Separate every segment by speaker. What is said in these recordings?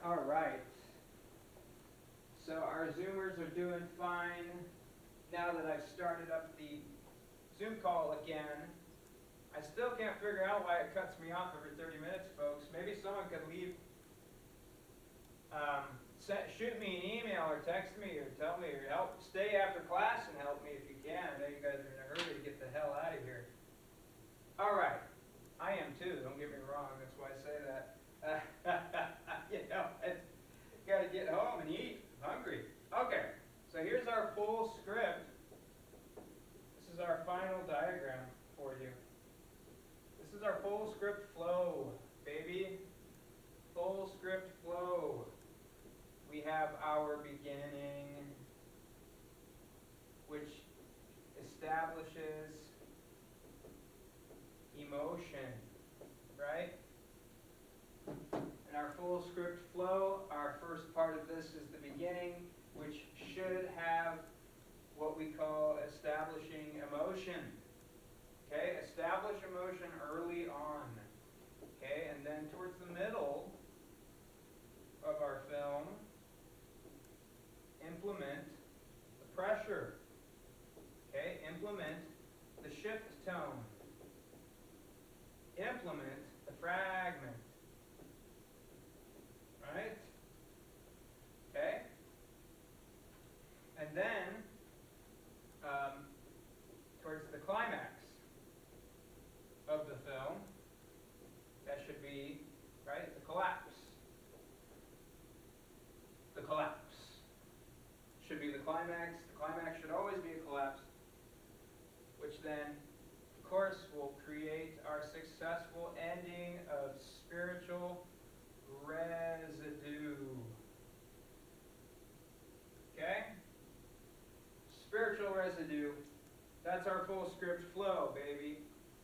Speaker 1: All right. So our Zoomers are doing fine. Now that I've started up the Zoom call again, I still can't figure out why it cuts me off every 30 minutes, folks. Maybe someone could leave, shoot me an email or text me or tell me or help. Stay after class and help me if you can. I know you guys are in a hurry to get the hell out of here. All right. I am too, don't get me wrong. That's why I say that. You know, it's got to get home and eat. I'm hungry. Okay, so here's our full script. This is our final diagram for you. This is our full script flow, baby. Full script flow. We have our beginning, which establishes emotion, right? In our full script flow, our first part of this is the beginning, which should have what we call establishing emotion. Okay, establish emotion early on. Okay, and then towards the middle of our film, implement the pressure. Okay, implement the shift tone. Implement the fragment. Right? Okay? And then, towards the climax of the film, that should be, right, the collapse. The collapse should be the climax. The climax should always be a collapse, which then, of course, will create our successful ending of spiritual residue. Okay? Spiritual residue. That's our full script flow, baby.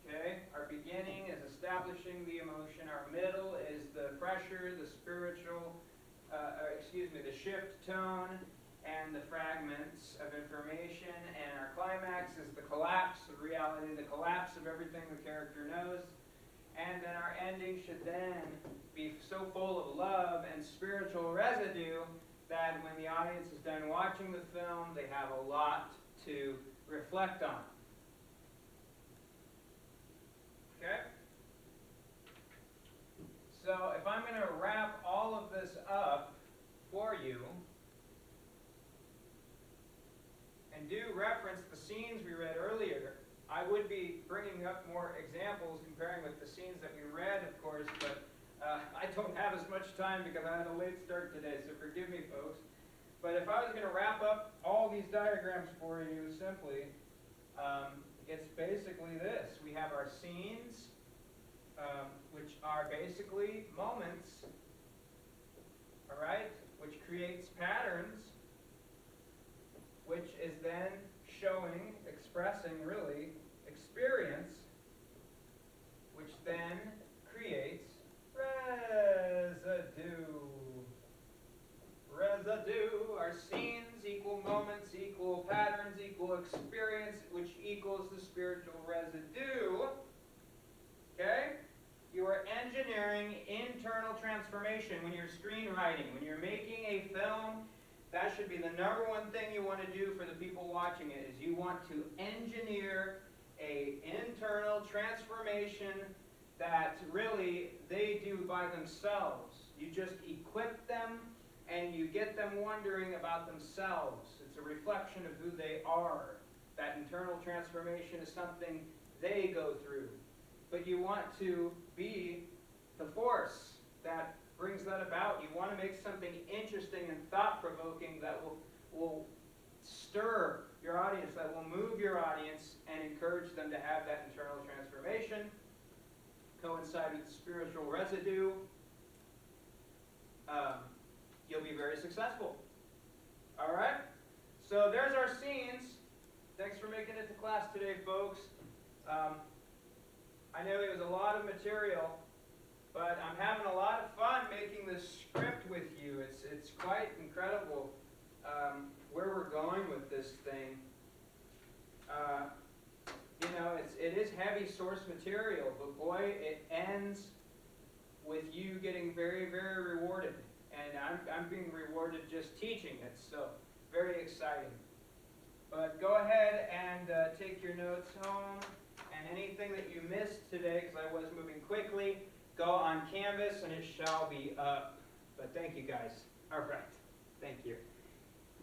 Speaker 1: Okay? Our beginning is establishing the emotion. Our middle is the pressure, the spiritual, the shift tone, and the fragments of information. And our climax is the collapse of reality, the collapse of everything the character knows. And then our ending should then be so full of love and spiritual residue that when the audience is done watching the film, they have a lot to reflect on. Okay? So if I'm going to wrap all of this up for you and do reference the scenes we read earlier, I would be bringing up more examples comparing with the scenes that we read, of course, but I don't have as much time because I had a late start today, so forgive me, folks. But if I was going to wrap up all these diagrams for you simply, it's basically this. We have our scenes, which are basically moments, all right, which creates patterns, which is then showing, expressing really, experience, which then creates residue. Residue. Our scenes equal moments, equal patterns, equal experience, which equals the spiritual residue. Okay? You are engineering internal transformation when you're screenwriting. When you're making a film, that should be the number one thing you want to do for the people watching it, is you want to engineer an internal transformation that really they do by themselves. You just equip them and you get them wondering about themselves. It's a reflection of who they are. That internal transformation is something they go through. But you want to be the force that brings that about. You want to make something interesting and thought-provoking that will stir your audience, that will move your audience and encourage them to have that internal transformation, coincide with the spiritual residue. You'll be very successful. All right? So there's our scenes. Thanks for making it to class today, folks. I know it was a lot of material, but I'm having a lot of fun making this script with you. It's quite incredible where we're going with this thing. You know, it is heavy source material, but boy, it ends with you getting very, very rewarded. And I'm being rewarded just teaching it, so very exciting. But go ahead and take your notes home, and anything that you missed today, because I was moving quickly, go on Canvas and it shall be up. But thank you guys. All right. Thank you.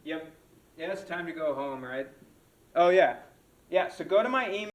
Speaker 1: Yep. Yeah, it's time to go home, right? Oh, yeah. Yeah, so go to my email.